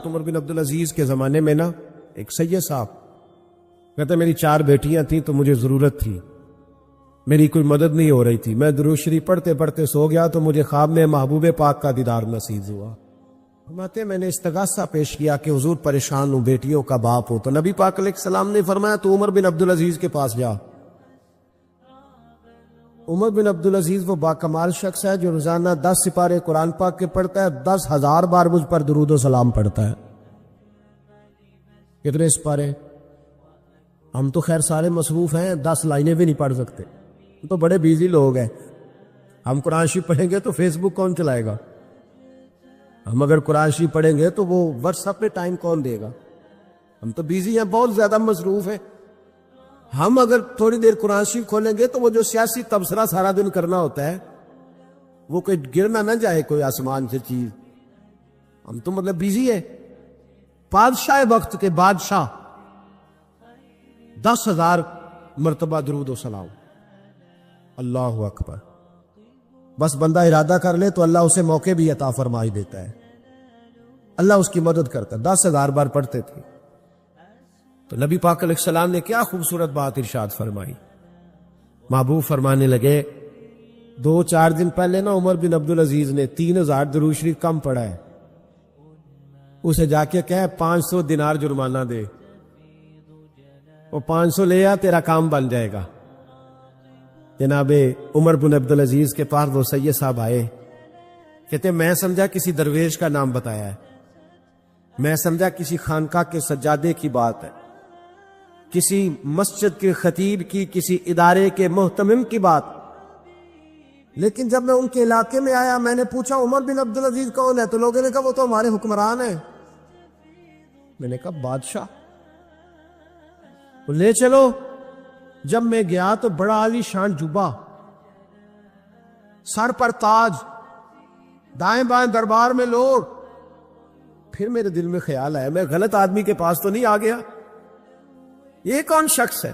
حضرت عمر بن عبدالعزیز کے زمانے میں نا ایک سید صاحب کہتے میری 4 بیٹیاں تھیں تو مجھے ضرورت تھی، میری کوئی مدد نہیں ہو رہی تھی، میں درود شریف پڑھتے پڑھتے سو گیا تو مجھے خواب میں محبوب پاک کا دیدار نصیب ہوا۔ فرماتے میں نے استغاثہ پیش کیا کہ حضور پریشان ہوں، بیٹیوں کا باپ ہو، تو نبی پاک علیہ السلام نے فرمایا تو عمر بن عبدالعزیز کے پاس جا۔ عمر بن عبدالعزیز وہ باکمال شخص ہے جو روزانہ 10 سپارے قرآن پاک کے پڑھتا ہے، 10,000 بار مجھ پر درود و سلام پڑھتا ہے۔ کتنے سپارے؟ ہم تو خیر سارے مصروف ہیں، 10 لائنیں بھی نہیں پڑھ سکتے، تو بڑے بیزی لوگ ہیں۔ ہم قرآن شریف پڑھیں گے تو فیس بک کون چلائے گا؟ ہم اگر قرآن شریف پڑھیں گے تو وہ واٹس ایپ پہ ٹائم کون دے گا؟ ہم تو بیزی ہیں، بہت زیادہ مصروف ہیں۔ ہم اگر تھوڑی دیر قرآن شریف کھولیں گے تو وہ جو سیاسی تبصرہ سارا دن کرنا ہوتا ہے وہ کوئی گرنا نہ جائے کوئی آسمان سے چیز۔ ہم تو مطلب بیزی ہے۔ بادشاہ وقت کے بادشاہ 10,000 مرتبہ درود و سلام، اللہ اکبر۔ بس بندہ ارادہ کر لے تو اللہ اسے موقع بھی عطا فرمائی دیتا ہے، اللہ اس کی مدد کرتا ہے۔ 10,000 بار پڑھتے تھے۔ تو نبی پاک علیہ السلام نے کیا خوبصورت بات ارشاد فرمائی۔ محبوب فرمانے لگے 2-4 دن پہلے نا عمر بن عبدالعزیز نے 3,000 درود شریف کم پڑھا ہے، اسے جا کے کہے 500 دینار جرمانہ دے، وہ 500 لے آ، تیرا کام بن جائے گا۔ جناب عمر بن عبدالعزیز کے پاس وہ سید صاحب آئے، کہتے میں سمجھا کسی درویش کا نام بتایا ہے، میں سمجھا کسی خانقاہ کے سجادے کی بات ہے، کسی مسجد کے خطیب کی، کسی ادارے کے محتمم کی بات۔ لیکن جب میں ان کے علاقے میں آیا میں نے پوچھا عمر بن عبدالعزیز کون ہے، تو لوگوں نے کہا وہ تو ہمارے حکمران ہیں۔ میں نے کہا بادشاہ؟ لے چلو۔ جب میں گیا تو بڑا عالی شان جوبہ، سر پر تاج، دائیں بائیں دربار میں لوگ۔ پھر میرے دل میں خیال آیا میں غلط آدمی کے پاس تو نہیں آ گیا، یہ کون شخص ہے؟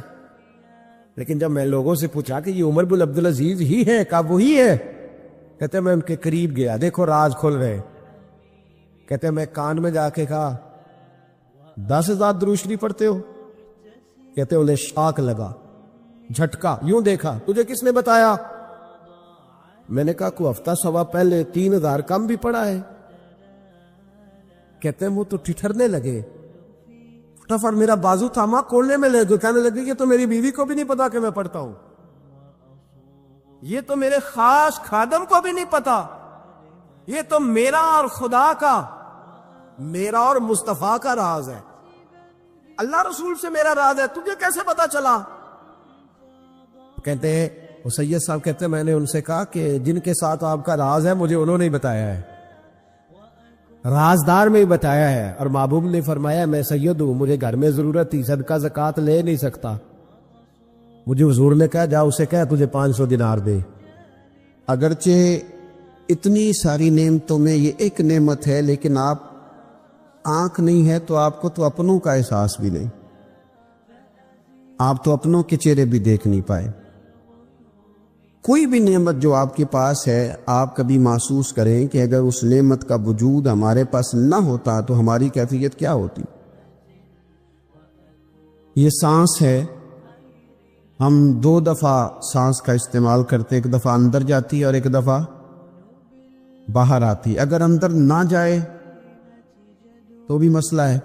لیکن جب میں لوگوں سے پوچھا کہ یہ عمر بن عبدالعزیز ہی ہے، کہا وہی ہے۔ کہتے میں ان کے قریب گیا، دیکھو راز کھل رہے۔ کہتے میں کان میں جا کے کہا 10,000 درود شریف پڑھتے ہو؟ کہتے انہیں شاک لگا، جھٹکا، یوں دیکھا، تجھے کس نے بتایا؟ میں نے کہا کوئی ہفتہ سوا پہلے 3,000 کم بھی پڑھا ہے۔ کہتے ہیں وہ تو ٹھٹھرنے لگے، فٹافٹ میرا بازو تھاما، کھولنے میں لے گئے، کہنے لگے کہ تو میری بیوی کو بھی نہیں پتا کہ میں پڑھتا ہوں، یہ تو میرے خاص خادم کو بھی نہیں پتا، یہ تو میرا اور خدا کا، میرا اور مصطفیٰ کا راز ہے، اللہ رسول سے میرا راز ہے، تجھے کیسے پتا چلا؟ کہتے ہیں وہ سید صاحب کہتے ہیں میں نے ان سے کہا کہ جن کے ساتھ آپ کا راز ہے مجھے انہوں نے ہی بتایا ہے، رازدار میں ہی بتایا ہے، اور محبوب نے فرمایا میں سید ہوں، مجھے گھر میں ضرورت تھی، صدقہ زکوٰۃ لے نہیں سکتا، مجھے حضور نے کہا جا اسے کہا تجھے 500 دینار دے۔ اگرچہ اتنی ساری نعمتوں میں یہ ایک نعمت ہے، لیکن آپ آنکھ نہیں ہے تو آپ کو تو اپنوں کا احساس بھی نہیں، آپ تو اپنوں کے چہرے بھی دیکھ نہیں پائے۔ کوئی بھی نعمت جو آپ کے پاس ہے آپ کبھی محسوس کریں کہ اگر اس نعمت کا وجود ہمارے پاس نہ ہوتا تو ہماری کیفیت کیا ہوتی۔ یہ سانس ہے، ہم 2 دفعہ سانس کا استعمال کرتے، ایک دفعہ اندر جاتی ہے اور ایک دفعہ باہر آتی، اگر اندر نہ جائے تو بھی مسئلہ ہے،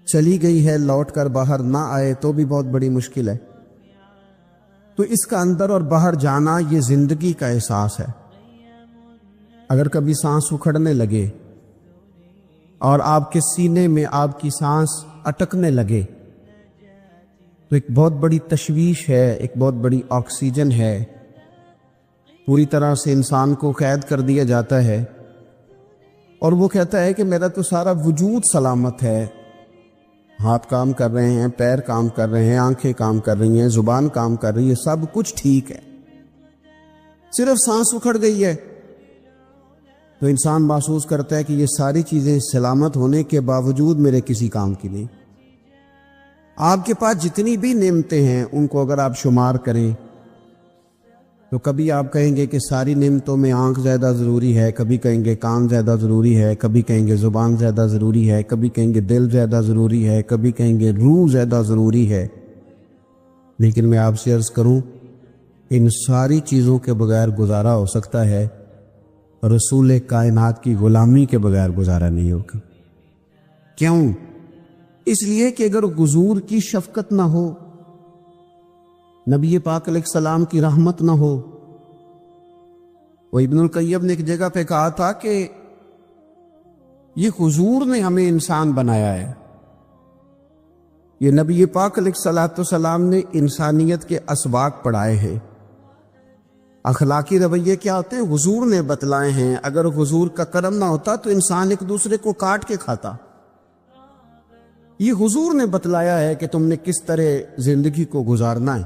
چلی گئی ہے لوٹ کر باہر نہ آئے تو بھی بہت بڑی مشکل ہے۔ تو اس کا اندر اور باہر جانا یہ زندگی کا احساس ہے۔ اگر کبھی سانس اکھڑنے لگے اور آپ کے سینے میں آپ کی سانس اٹکنے لگے تو ایک بہت بڑی تشویش ہے، ایک بہت بڑی آکسیجن ہے، پوری طرح سے انسان کو قید کر دیا جاتا ہے، اور وہ کہتا ہے کہ میرا تو سارا وجود سلامت ہے، ہاتھ کام کر رہے ہیں، پیر کام کر رہے ہیں، آنکھیں کام کر رہی ہیں، زبان کام کر رہی ہے، سب کچھ ٹھیک ہے، صرف سانس اکھڑ گئی ہے۔ تو انسان محسوس کرتا ہے کہ یہ ساری چیزیں سلامت ہونے کے باوجود میرے کسی کام کی نہیں۔ آپ کے پاس جتنی بھی نعمتیں ہیں ان کو اگر آپ شمار کریں تو کبھی آپ کہیں گے کہ ساری نعمتوں میں آنکھ زیادہ ضروری ہے، کبھی کہیں گے کان زیادہ ضروری ہے، کبھی کہیں گے زبان زیادہ ضروری ہے، کبھی کہیں گے دل زیادہ ضروری ہے، کبھی کہیں گے روح زیادہ ضروری ہے۔ لیکن میں آپ سے عرض کروں، ان ساری چیزوں کے بغیر گزارا ہو سکتا ہے، رسول کائنات کی غلامی کے بغیر گزارا نہیں ہوگا۔ کیوں؟ اس لیے کہ اگر حضور کی شفقت نہ ہو، نبی پاک علیہ السلام کی رحمت نہ ہو، وہ ابن القیم نے ایک جگہ پہ کہا تھا کہ یہ حضور نے ہمیں انسان بنایا ہے، یہ نبی پاک علیہ السلام نے انسانیت کے اسباق پڑھائے ہیں، اخلاقی رویے کیا ہوتے ہیں حضور نے بتلائے ہیں۔ اگر حضور کا کرم نہ ہوتا تو انسان ایک دوسرے کو کاٹ کے کھاتا۔ یہ حضور نے بتلایا ہے کہ تم نے کس طرح زندگی کو گزارنا ہے۔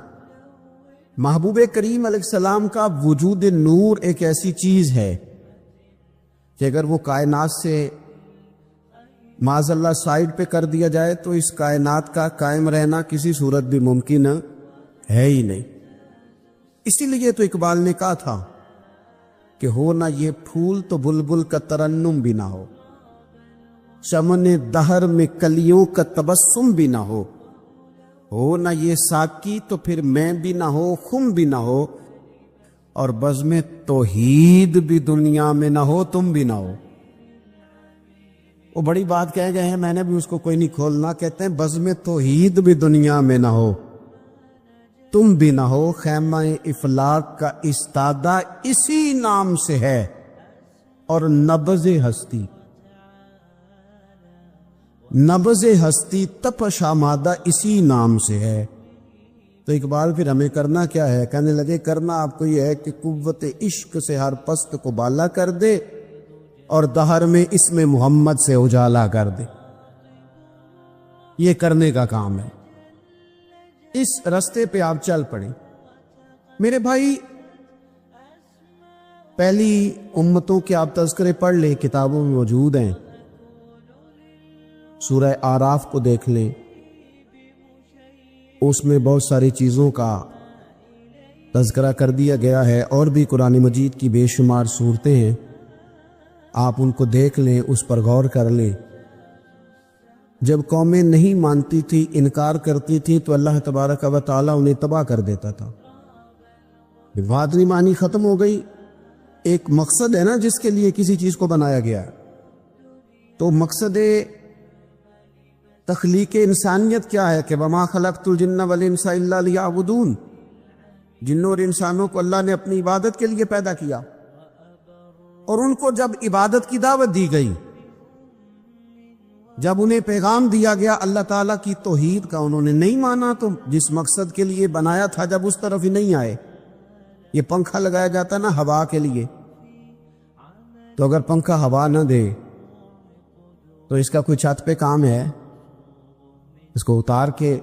محبوب کریم علیہ السلام کا وجود نور ایک ایسی چیز ہے کہ اگر وہ کائنات سے معاذ اللہ سائڈ پہ کر دیا جائے تو اس کائنات کا قائم رہنا کسی صورت بھی ممکن ہے ہی نہیں۔ اسی لیے تو اقبال نے کہا تھا کہ ہو نہ یہ پھول تو بلبل کا ترنم بھی نہ ہو، چمن دہر میں کلیوں کا تبسم بھی نہ ہو نہ یہ ساکی تو پھر میں بھی نہ ہو، خم بھی نہ ہو، اور بزم توحید بھی دنیا میں نہ ہو، تم بھی نہ ہو۔ وہ بڑی بات کہہ گئے ہیں، میں نے بھی اس کو کوئی نہیں کھولنا۔ کہتے ہیں بزم توحید بھی دنیا میں نہ ہو، تم بھی نہ ہو، خیمہ افلاک کا استادہ اسی نام سے ہے، اور نبض ہستی تپش آمادہ اسی نام سے ہے۔ تو اقبال پھر ہمیں کرنا کیا ہے؟ کہنے لگے کرنا آپ کو یہ ہے کہ قوت عشق سے ہر پست کو بالا کر دے اور دہر میں اسم محمد سے اجالا کر دے۔ یہ کرنے کا کام ہے، اس رستے پہ آپ چل پڑیں۔ میرے بھائی، پہلی امتوں کے آپ تذکرے پڑھ لیں، کتابوں میں موجود ہیں، سورہ آراف کو دیکھ لیں، اس میں بہت ساری چیزوں کا تذکرہ کر دیا گیا ہے، اور بھی قرآن مجید کی بے شمار صورتیں ہیں، آپ ان کو دیکھ لیں، اس پر غور کر لیں۔ جب قومیں نہیں مانتی تھی، انکار کرتی تھی، تو اللہ تبارک و تعالیٰ انہیں تباہ کر دیتا تھا۔ بات نہیں مانی، ختم ہو گئی۔ ایک مقصد ہے نا جس کے لیے کسی چیز کو بنایا گیا، تو مقصد تخلیق انسانیت کیا ہے کہ وَمَا خَلَقْتُ الْجِنَّ وَالْإِنسَ إِلَّا لِيَعْبُدُونَ، جنوں اور انسانوں کو اللہ نے اپنی عبادت کے لیے پیدا کیا، اور ان کو جب عبادت کی دعوت دی گئی، جب انہیں پیغام دیا گیا اللہ تعالیٰ کی توحید کا، انہوں نے نہیں مانا، تو جس مقصد کے لیے بنایا تھا جب اس طرف ہی نہیں آئے۔ یہ پنکھا لگایا جاتا نا ہوا کے لیے، تو اگر پنکھا ہوا نہ دے تو اس کا کوئی چھت پہ کام ہے؟ اس کو اتار کے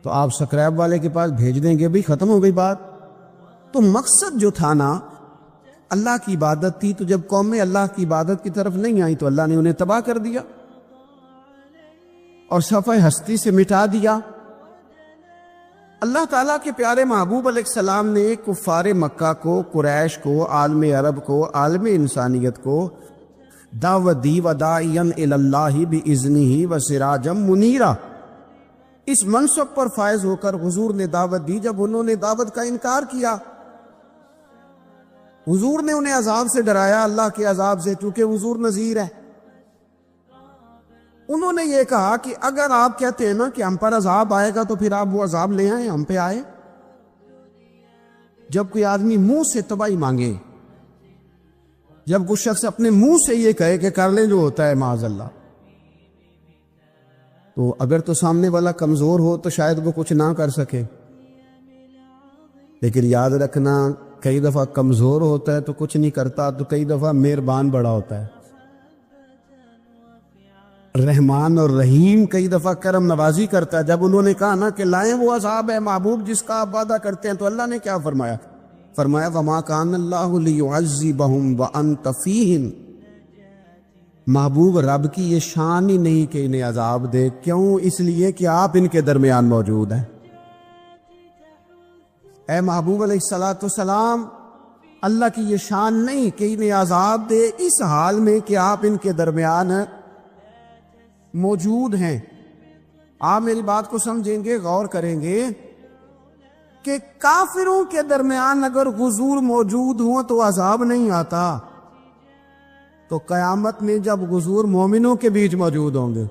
تو آپ سکریب والے کے پاس بھیج دیں گے، بھی ختم ہو گئی بات۔ تو مقصد جو تھا نا اللہ کی عبادت تھی، تو جب قومیں اللہ کی عبادت کی طرف نہیں آئیں تو اللہ نے انہیں تباہ کر دیا اور صفحہ ہستی سے مٹا دیا۔ اللہ تعالیٰ کے پیارے محبوب علیہ السلام نے کفار مکہ کو، قریش کو، عالم عرب کو، عالم انسانیت کو دعوت دی، وَدَاعِيًا إِلَى اللَّهِ بِإِذْنِهِ وَسِرَاجًا مُنِيرًا۔ اس منصب پر فائز ہو کر حضور نے دعوت دی۔ جب انہوں نے دعوت کا انکار کیا، حضور نے انہیں عذاب سے ڈرایا، اللہ کے عذاب سے، چونکہ حضور نذیر ہے۔ انہوں نے یہ کہا کہ اگر آپ کہتے ہیں نا کہ ہم پر عذاب آئے گا تو پھر آپ وہ عذاب لے آئیں، ہم پہ آئے۔ جب کوئی آدمی منہ سے تباہی مانگے، جب کوئی شخص اپنے منہ سے یہ کہے کہ کر لیں جو ہوتا ہے معاذ اللہ، تو اگر تو سامنے والا کمزور ہو تو شاید وہ کچھ نہ کر سکے، لیکن یاد رکھنا کئی دفعہ کمزور ہوتا ہے تو کچھ نہیں کرتا، تو کئی دفعہ مہربان بڑا ہوتا ہے، رحمان اور رحیم کئی دفعہ کرم نوازی کرتا ہے۔ جب انہوں نے کہا نا کہ لائیں وہ عذاب ہے محبوب جس کا آپ وعدہ کرتے ہیں، تو اللہ نے کیا فرمایا؟ فرمایا وَمَا كَانَ اللَّهُ لِيُعَذِّبَهُمْ وَأَنْتَ فِيهِمْ۔ محبوب رب کی یہ شان ہی نہیں کہ انہیں عذاب دے، کیوں؟ اس لیے کہ آپ ان کے درمیان موجود ہیں۔ اے محبوب علیہ الصلوۃ والسلام، اللہ کی یہ شان نہیں کہ انہیں عذاب دے اس حال میں کہ آپ ان کے درمیان موجود ہیں۔ آپ میری بات کو سمجھیں گے، غور کریں گے کہ کافروں کے درمیان اگر حضور موجود ہوں تو عذاب نہیں آتا، تو قیامت میں جب حضور مومنوں کے بیچ موجود ہوں گے،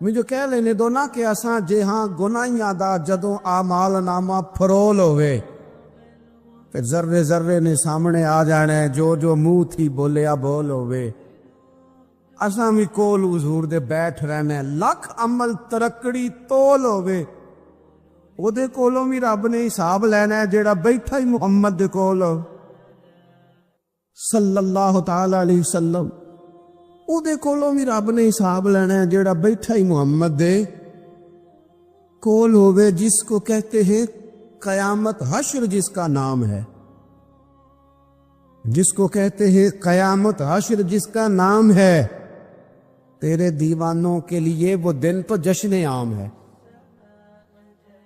مجھے کہہ لینے دو نا کہ اساں جے ہاں گناہیاں دا جدوں اعمال نامہ فرول ہوئے پھر ذرے ذرے نے سامنے آ جانا ہے، جو جو منہ تھی بولیا بول ہوئے، اساں بھی کول حضور دے بیٹھ رہنا ہے، لکھ عمل ترکڑی تول ہوئے او دے کولوں بھی رب نے حساب لینا ہے جیڑا بیٹھا ہی محمد دے کول صلی اللہ تعالی علیہ وسلم، او دے کولوں بھی رب نے حساب لینا ہے جیڑا بیٹھا ہی محمد دے کول ہوئے، جس کو کہتے ہیں قیامت حشر، جس کا نام ہے، جس کو کہتے ہیں قیامت حشر، جس کا نام ہے۔ تیرے دیوانوں کے لیے وہ دن تو جشن عام ہے،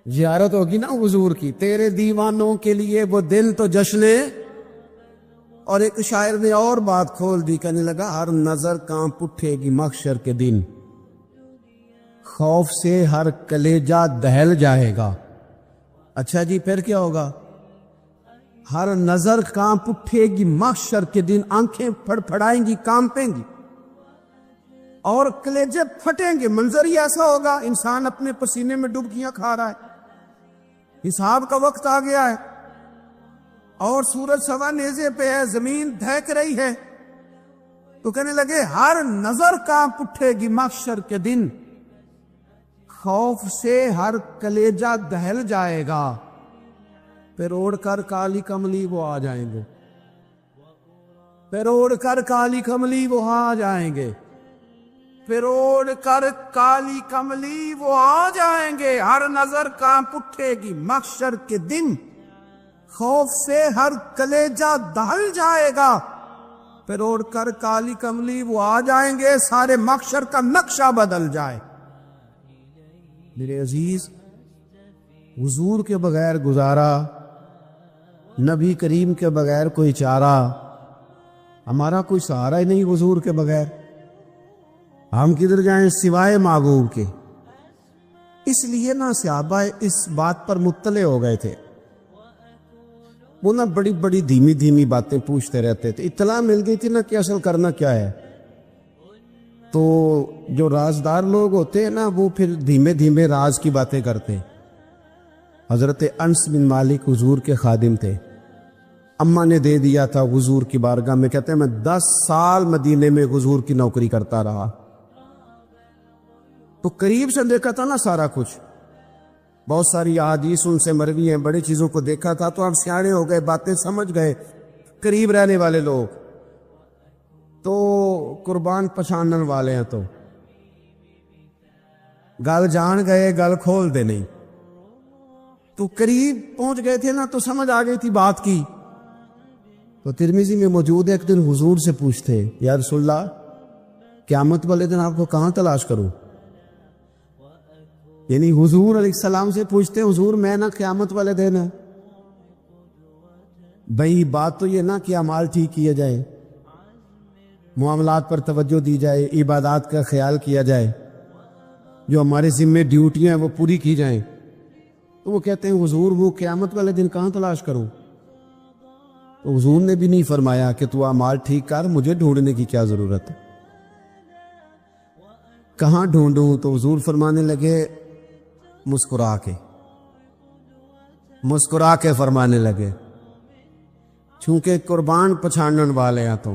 زیارت ہوگی نا حضور کی، تیرے دیوانوں کے لیے وہ دن تو جشن۔ اور ایک شاعر نے اور بات کھول دی، کہنے لگا ہر نظر کانپ اٹھے گی محشر کے دن، خوف سے ہر کلیجہ دہل جائے گا۔ اچھا جی، پھر کیا ہوگا؟ ہر نظر کانپ اٹھے گی محشر کے دن، آنکھیں پھڑ پھڑائیں گی، کانپیں گی اور کلیجے پھٹیں گے۔ منظر ہی ایسا ہوگا، انسان اپنے پسینے میں ڈبکیاں کھا رہا ہے، حساب کا وقت آ گیا ہے اور سورج سوا نیزے پہ ہے، زمین دھیک رہی ہے، تو کہنے لگے ہر نظر کانپ اٹھے گی محشر کے دن، خوف سے ہر کلیجہ دہل جائے گا، پھر اوڑھ کر کالی کملی وہ آ جائیں گے، پھر اوڑھ کر کالی کملی وہ آ جائیں گے، پھر اوڑھ کر کالی کملی وہ آ جائیں گے، ہر نظر کانپ اٹھے گی محشر کے دن، خوف سے ہر کلیجہ دہل جائے گا، پھر اوڑھ کر کالی کملی وہ آ جائیں گے، سارے محشر کا نقشہ بدل جائے۔ میرے عزیز، حضور کے بغیر گزارا، نبی کریم کے بغیر کوئی چارہ، ہمارا کوئی سہارا ہی نہیں حضور کے بغیر، ہم کدھر جائیں سوائے محبوب کے۔ اس لیے نا صحابہ اس بات پر مطلع ہو گئے تھے، وہ نا بڑی بڑی دھیمی دھیمی باتیں پوچھتے رہتے تھے، اطلاع مل گئی تھی نا کہ اصل کرنا کیا ہے، تو جو رازدار لوگ ہوتے ہیں نا وہ پھر دھیمے دھیمے راز کی باتیں کرتے۔ حضرت انس بن مالک حضور کے خادم تھے، اماں نے دے دیا تھا حضور کی بارگاہ میں، کہتے ہیں میں 10 سال مدینے میں حضور کی نوکری کرتا رہا، تو قریب سے دیکھا تھا نا سارا کچھ، بہت ساری احادیث ان سے مروی ہیں، بڑی چیزوں کو دیکھا تھا، تو ہم سیانے ہو گئے، باتیں سمجھ گئے، قریب رہنے والے لوگ تو قربان پچھانن والے ہیں، تو گل جان گئے، گل کھول دے نہیں، تو قریب پہنچ گئے تھے نا، تو سمجھ آ گئی تھی بات کی۔ تو ترمذی میں موجود ہے، ایک دن حضور سے پوچھتے، یا رسول اللہ قیامت والے دن آپ کو کہاں تلاش کروں؟ یعنی حضور علیہ السلام سے پوچھتے، حضور میں نا قیامت والے دن ہے، بھئی بات تو یہ نا کہ اعمال ٹھیک کیے جائے، معاملات پر توجہ دی جائے، عبادات کا خیال کیا جائے، جو ہمارے ذمہ ڈیوٹیاں ہیں وہ پوری کی جائیں۔ تو وہ کہتے ہیں حضور وہ قیامت والے دن کہاں تلاش کروں؟ تو حضور نے بھی نہیں فرمایا کہ تو اعمال ٹھیک کر، مجھے ڈھونڈنے کی کیا ضرورت ہے، کہاں ڈھونڈوں؟ تو حضور فرمانے لگے مسکرا کے فرمانے لگے، چونکہ قربان پچھانن والے ہیں، تو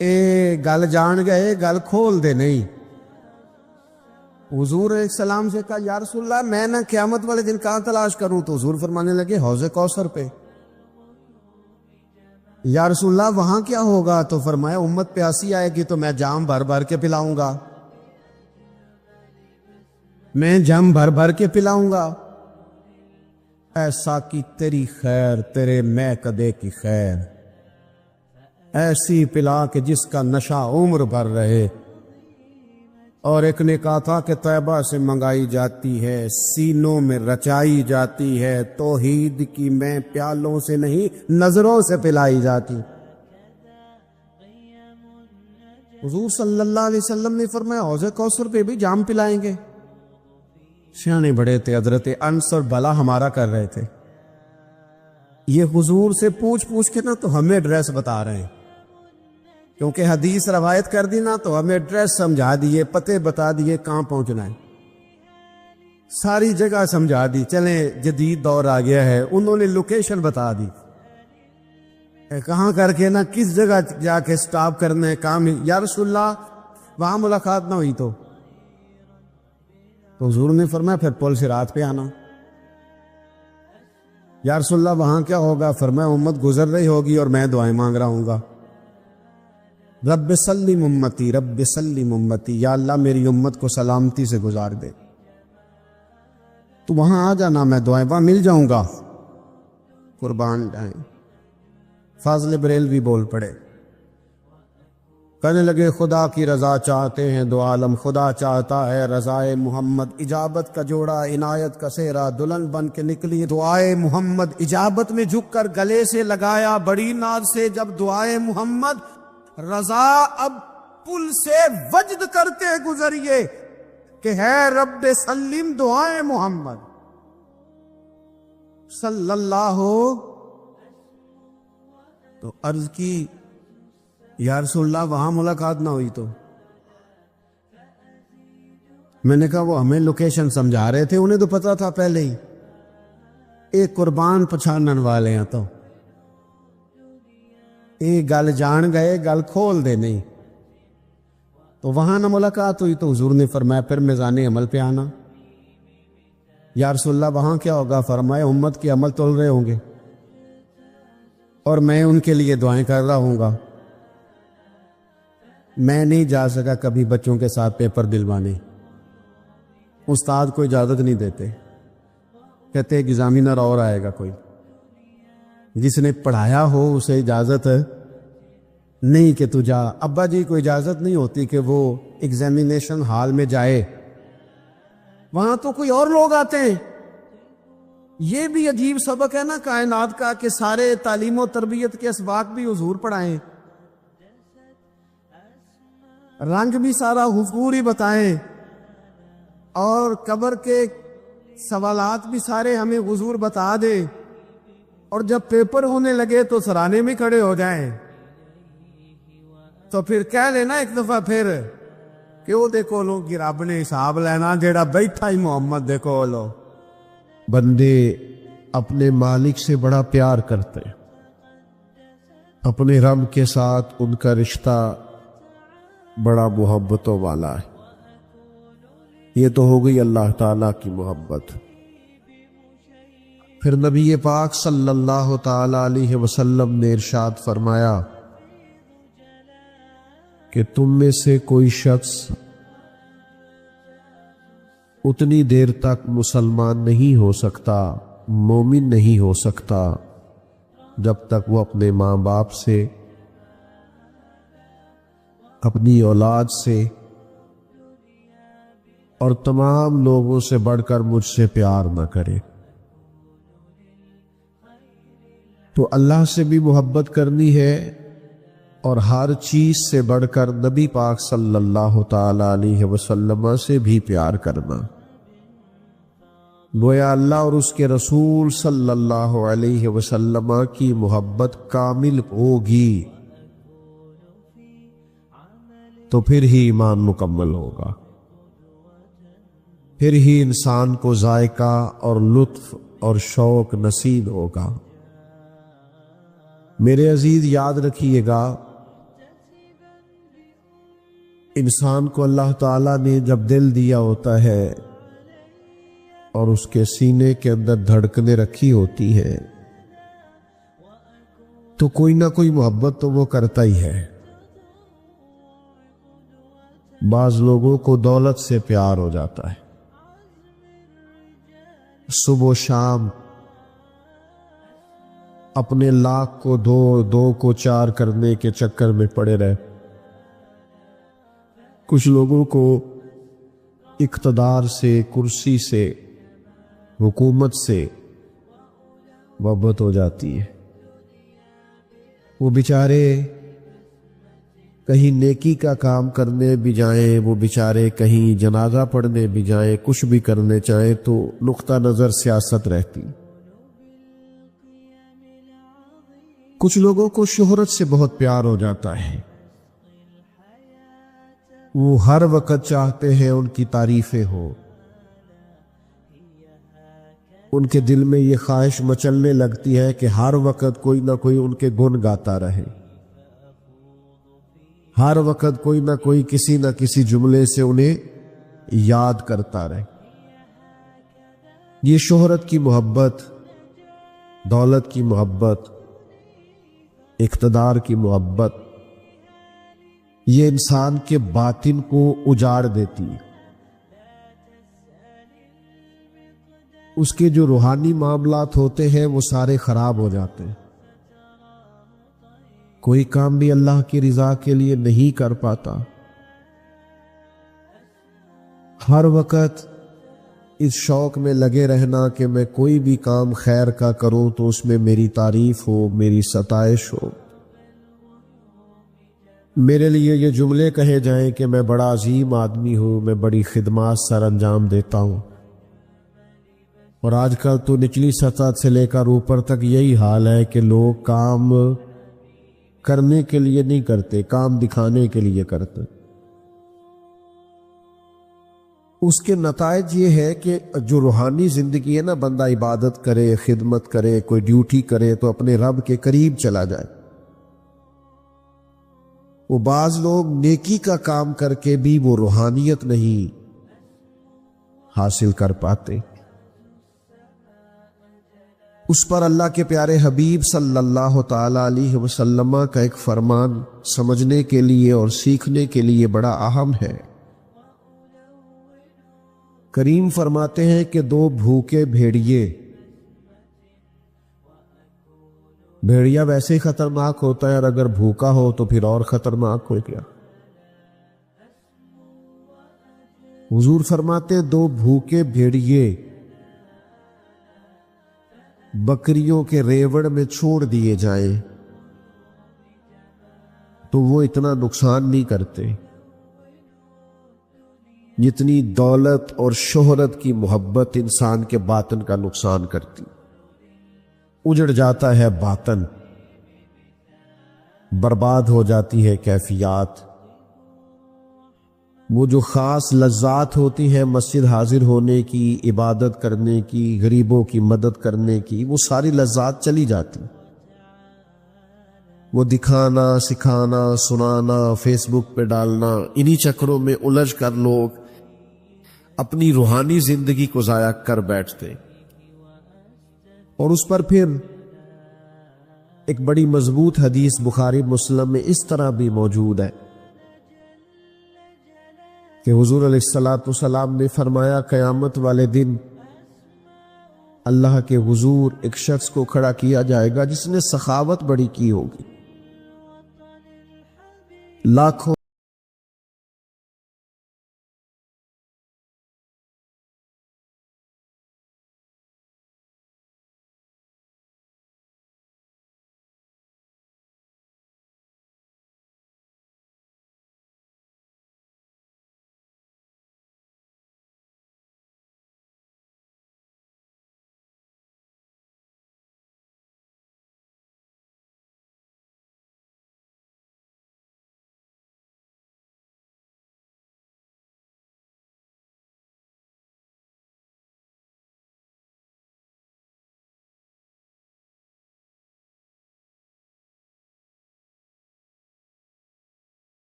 اے گل جان گئے، گل کھول دے نہیں۔ حضور علیہ السلام سے کہا یا رسول اللہ میں نہ قیامت والے دن کہاں تلاش کروں؟ تو حضور فرمانے لگے حوض کوثر پہ۔ یا رسول اللہ وہاں کیا ہوگا؟ تو فرمایا امت پیاسی آئے گی تو میں جام بھر بھر کے پلاؤں گا، میں جام بھر بھر کے پلاؤں گا۔ ایسا کی تیری خیر، تیرے میں کدے کی خیر، ایسی پلا کہ جس کا نشہ عمر بھر رہے۔ اور ایک نے کہا تھا کہ طیبہ سے منگائی جاتی ہے، سینوں میں رچائی جاتی ہے، توحید کی میں پیالوں سے نہیں نظروں سے پلائی جاتی۔ حضور صلی اللہ علیہ وسلم نے فرمایا حوض کوثر پہ بھی جام پلائیں گے۔ سیانے بڑے تھے، حضرت انس اور بلا ہمارا کر رہے تھے، یہ حضور سے پوچھ پوچھ کے نا تو ہمیں ایڈریس بتا رہے ہیں، کیونکہ حدیث روایت کر دی نا تو ہمیں ایڈریس سمجھا دیے، پتے بتا دیے کہاں پہنچنا ہے، ساری جگہ سمجھا دی۔ چلیں جدید دور آ گیا ہے، انہوں نے لوکیشن بتا دی کہاں کر کے نا کس جگہ جا کے سٹاپ کرنا ہے کام۔ یا رسول اللہ وہاں ملاقات نہ ہوئی تو حضور نے فرمایا پھر پل صراط پہ آنا۔ یا رسول اللہ وہاں کیا ہوگا؟ فرمایا امت گزر رہی ہوگی اور میں دعائیں مانگ رہا ہوں گا، رب سلم امتی، رب سلم امتی، یا اللہ میری امت کو سلامتی سے گزار دے۔ تو وہاں آ جانا، میں دعائیں وہاں مل جاؤں گا، قربان جائیں۔ فاضل بریلوی بول پڑے، کہنے لگے خدا کی رضا چاہتے ہیں دو عالم، خدا چاہتا ہے رضائے محمد، اجابت کا جوڑا عنایت کا سہرا، دلہن بن کے نکلی دعائے محمد، اجابت میں جھک کر گلے سے لگایا بڑی ناز سے جب دعائے محمد، رضا اب پل سے وجد کرتے گزریے کہ ہے رب سلم دعائے محمد صلی اللہ۔ تو عرض کی یا رسول اللہ وہاں ملاقات نہ ہوئی تو؟ میں نے کہا وہ ہمیں لوکیشن سمجھا رہے تھے، انہیں تو پتا تھا پہلے ہی، ایک قربان پچھانن والے ہیں تو ایک گل جان گئے گل کھول دے نہیں۔ تو وہاں نہ ملاقات ہوئی تو حضور نے فرمایا پھر میزان عمل پہ آنا۔ یا رسول اللہ وہاں کیا ہوگا؟ فرمایا امت کے عمل تول رہے ہوں گے اور میں ان کے لیے دعائیں کر رہا ہوں گا۔ میں نہیں جا سکا کبھی بچوں کے ساتھ پیپر دلوانے، استاد کو اجازت نہیں دیتے، کہتے ایگزامینر اور آئے گا کوئی، جس نے پڑھایا ہو اسے اجازت نہیں کہ تو جا۔ ابا جی کو اجازت نہیں ہوتی کہ وہ ایگزامینیشن ہال میں جائے، وہاں تو کوئی اور لوگ آتے ہیں۔ یہ بھی عجیب سبق ہے نا کائنات کا کہ سارے تعلیم و تربیت کے اسباق بھی حضور پڑھائیں، رنگ بھی سارا حضور ہی بتائیں، اور قبر کے سوالات بھی سارے ہمیں حضور بتا دے، اور جب پیپر ہونے لگے تو سرانے میں کھڑے ہو جائیں تو پھر کہہ لینا ایک دفعہ پھر کہ وہ دیکھو لو کہ رب نے حساب لینا جیڑا بیٹھا ہی محمد دیکھو لو۔ بندے اپنے مالک سے بڑا پیار کرتے ہیں، اپنے رب کے ساتھ ان کا رشتہ بڑا محبتوں والا ہے۔ یہ تو ہو گئی اللہ تعالیٰ کی محبت۔ پھر نبی پاک صلی اللہ تعالی علیہ وسلم نے ارشاد فرمایا کہ تم میں سے کوئی شخص اتنی دیر تک مسلمان نہیں ہو سکتا، مومن نہیں ہو سکتا، جب تک وہ اپنے ماں باپ سے، اپنی اولاد سے اور تمام لوگوں سے بڑھ کر مجھ سے پیار نہ کرے۔ تو اللہ سے بھی محبت کرنی ہے اور ہر چیز سے بڑھ کر نبی پاک صلی اللہ تعالی علیہ وسلم سے بھی پیار کرنا۔ گویا اللہ اور اس کے رسول صلی اللہ علیہ وسلم کی محبت کامل ہوگی تو پھر ہی ایمان مکمل ہوگا، پھر ہی انسان کو ذائقہ اور لطف اور شوق نصیب ہوگا۔ میرے عزیز یاد رکھیے گا، انسان کو اللہ تعالیٰ نے جب دل دیا ہوتا ہے اور اس کے سینے کے اندر دھڑکنیں رکھی ہوتی ہیں تو کوئی نہ کوئی محبت تو وہ کرتا ہی ہے۔ بعض لوگوں کو دولت سے پیار ہو جاتا ہے، صبح و شام اپنے لاکھ کو دو کو چار کرنے کے چکر میں پڑے رہے۔ کچھ لوگوں کو اقتدار سے، کرسی سے، حکومت سے محبت ہو جاتی ہے۔ وہ بیچارے کہیں نیکی کا کام کرنے بھی جائیں، وہ بیچارے کہیں جنازہ پڑھنے بھی جائیں، کچھ بھی کرنے چاہیں تو نقطہ نظر سیاست رہتی۔ کچھ لوگوں کو شہرت سے بہت پیار ہو جاتا ہے، وہ ہر وقت چاہتے ہیں ان کی تعریفیں ہو، ان کے دل میں یہ خواہش مچلنے لگتی ہے کہ ہر وقت کوئی نہ کوئی ان کے گن گاتا رہے، ہر وقت کوئی نہ کوئی کسی نہ کسی جملے سے انہیں یاد کرتا رہے۔ یہ شہرت کی محبت، دولت کی محبت، اقتدار کی محبت، یہ انسان کے باطن کو اجاڑ دیتی ہے۔ اس کے جو روحانی معاملات ہوتے ہیں وہ سارے خراب ہو جاتے ہیں، کوئی کام بھی اللہ کی رضا کے لیے نہیں کر پاتا، ہر وقت اس شوق میں لگے رہنا کہ میں کوئی بھی کام خیر کا کروں تو اس میں میری تعریف ہو، میری ستائش ہو، میرے لیے یہ جملے کہے جائیں کہ میں بڑا عظیم آدمی ہوں، میں بڑی خدمات سر انجام دیتا ہوں۔ اور آج کل تو نچلی سطح سے لے کر اوپر تک یہی حال ہے کہ لوگ کام کرنے کے لیے نہیں کرتے، کام دکھانے کے لیے کرتے۔ اس کے نتائج یہ ہے کہ جو روحانی زندگی ہے نا، بندہ عبادت کرے، خدمت کرے، کوئی ڈیوٹی کرے تو اپنے رب کے قریب چلا جائے۔ وہ بعض لوگ نیکی کا کام کر کے بھی وہ روحانیت نہیں حاصل کر پاتے۔ اس پر اللہ کے پیارے حبیب صلی اللہ تعالی علیہ وسلم کا ایک فرمان سمجھنے کے لیے اور سیکھنے کے لیے بڑا اہم ہے۔ کریم فرماتے ہیں کہ دو بھوکے بھیڑیا ویسے ہی خطرناک ہوتا ہے، اور اگر بھوکا ہو تو پھر اور خطرناک ہو گیا۔ حضور فرماتے ہیں دو بھوکے بھیڑیے بکریوں کے ریوڑ میں چھوڑ دیے جائیں تو وہ اتنا نقصان نہیں کرتے جتنی دولت اور شہرت کی محبت انسان کے باطن کا نقصان کرتی۔ اجڑ جاتا ہے باطن، برباد ہو جاتی ہے کیفیات، وہ جو خاص لذات ہوتی ہیں مسجد حاضر ہونے کی، عبادت کرنے کی، غریبوں کی مدد کرنے کی، وہ ساری لذات چلی جاتی۔ وہ دکھانا، سکھانا، سنانا، فیس بک پہ ڈالنا، انہی چکروں میں الجھ کر لوگ اپنی روحانی زندگی کو ضائع کر بیٹھتے۔ اور اس پر پھر ایک بڑی مضبوط حدیث بخاری مسلم میں اس طرح بھی موجود ہے کہ حضور علیہ الصلوۃ نے فرمایا قیامت والے دن اللہ کے حضور ایک شخص کو کھڑا کیا جائے گا جس نے سخاوت بڑی کی ہوگی، لاکھوں